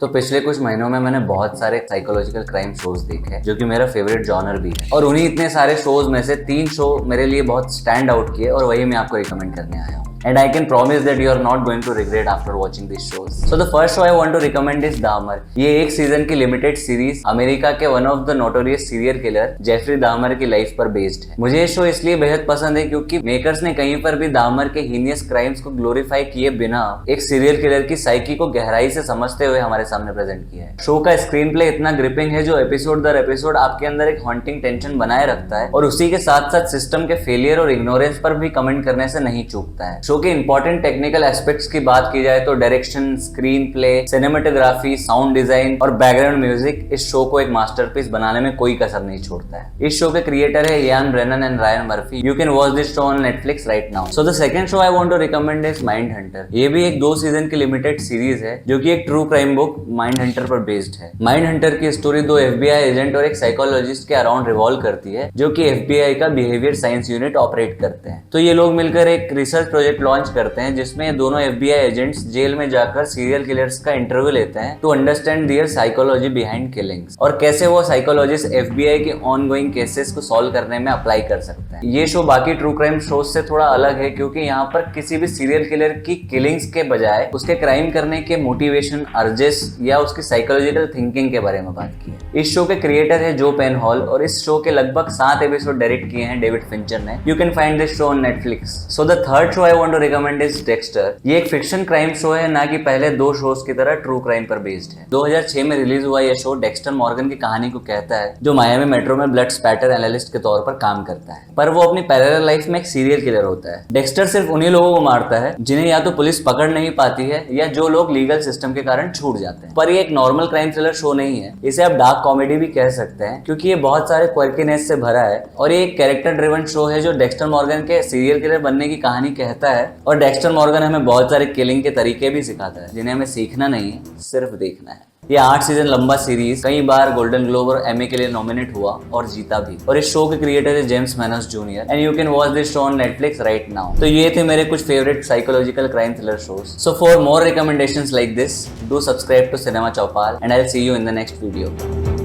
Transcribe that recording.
तो पिछले कुछ महीनों में मैंने बहुत सारे साइकोलॉजिकल क्राइम शोज देखे जो कि मेरा फेवरेट जॉनर भी है, और उन्हीं इतने सारे शोज में से 3 शो मेरे लिए बहुत स्टैंड आउट किए और वही मैं आपको रिकमेंड करने आया हूँ. And I can promise that you are not going to regret after watching these shows. So the first show I want to recommend is Dahmer. ये एक सीजन की लिमिटेड सीरीज अमेरिका के one of the notorious serial killer Jeffrey Dahmer की life पर based है. मुझे ये show इसलिए बेहद पसंद है क्योंकि मेकर्स ने कहीं पर भी दामर के हीनियस क्राइम्स को ग्लोरीफाई किए बिना एक सीरियल किलर की साइकी को गहराई से समझते हुए हमारे सामने प्रेजेंट किया है. शो का स्क्रीन प्ले इतना ग्रिपिंग है जो एपिसोड दर एपिसोड आपके अंदर एक हॉन्टिंग टेंशन बनाए रखता है और उसी के साथ साथ सिस्टम के फेलियर और इग्नोरेंस पर भी कमेंट करने से नहीं चूकता है. शो के इंपॉर्टेंट टेक्निकल एस्पेक्ट्स की बात की जाए तो direction, screen play, cinematography, sound design और बैकग्राउंड म्यूजिक इस शो को एक मास्टरपीस बनाने में कोई कसर नहीं छोड़ता है. इस शो के क्रिएटर है Ian Brennan and Ryan Murphy. You can watch this show on Netflix right now. So the second show I want to recommend is Mindhunter. ये भी एक 2 सीजन की लिमिटेड सीरीज है जो कि एक true crime book mind Hunter पर based है. माइंड हंटर की स्टोरी 2 FBI एजेंट और एक साइकोलॉजिस्ट के अराउंड रिवॉल्व करती है जो कि FBI का बिहेवियर साइंस यूनिट ऑपरेट करते हैं. तो ये लोग मिलकर एक रिसर्च प्रोजेक्ट लॉन्च करते हैं जिसमें ये दोनों FBI एजेंट्स जेल में जाकर सीरियल किलर्स का इंटरव्यू लेते हैं to understand their psychology behind killings और कैसे वो साइकोलॉजिस्ट FBI के ऑनगोइंग केसेस को सॉल्व करने में अप्लाई कर सकते हैं. ये शो बाकी ट्रू क्राइम शोज से थोड़ा अलग है क्योंकि यहाँ पर किसी भी सीरियल किलर की किलिंग्स के बजाय उसके क्राइम करने के मोटिवेशन, अर्जेस या उसकी साइकोलॉजिकल थिंकिंग के बारे में बात की है. इस शो के क्रिएटर है जो पेनहॉल और इस शो के लगभग 7 एपिसोड डायरेक्ट किए हैं डेविड फिंचर ने. You can find this show on Netflix. So the third show I want to recommend is Dexter. ये एक फिक्शन क्राइम शो है, ना कि पहले 2 शोज की तरह ट्रू क्राइम पर बेस्ड है. 2006 में रिलीज हुआ यह शो डेक्स्टर मॉर्गन की कहानी को कहता है जो मायामी मेट्रो में ब्लड स्पैटर एनालिस्ट के तौर पर काम करता है, पर वो अपनी पैरेलल लाइफ में एक सीरियल किलर होता है. डेक्स्टर सिर्फ उन्हीं लोगों को मारता है जिन्हें या तो पुलिस पकड़ नहीं पाती है या जो लोग लीगल सिस्टम के कारण छूट जाते हैं. पर ये एक नॉर्मल क्राइम थ्रिलर शो नहीं है, इसे आप डार्क कॉमेडी भी कह सकते हैं क्योंकि ये बहुत सारे क्वर्कीनेस से भरा है और ये एक कैरेक्टर ड्रिवन शो है जो डेक्स्टर मॉर्गन के सीरियल किलर बनने की कहानी कहता है. और डेक्स्टर मॉर्गन हमें बहुत सारे किलिंग के तरीके भी सिखाता है जिन्हें हमें सीखना नहीं है, सिर्फ देखना है. ये 8 सीजन लंबा सीरीज कई बार गोल्डन ग्लोब और एमी के लिए नॉमिनेट हुआ और जीता भी. और इस शो के क्रिएटर है James Manos Junior and you can watch this show on Netflix right now. तो ये थे मेरे कुछ favourite psychological crime thriller shows. So for more recommendations like this do subscribe to Cinema Chaupal and I will see you in the next video.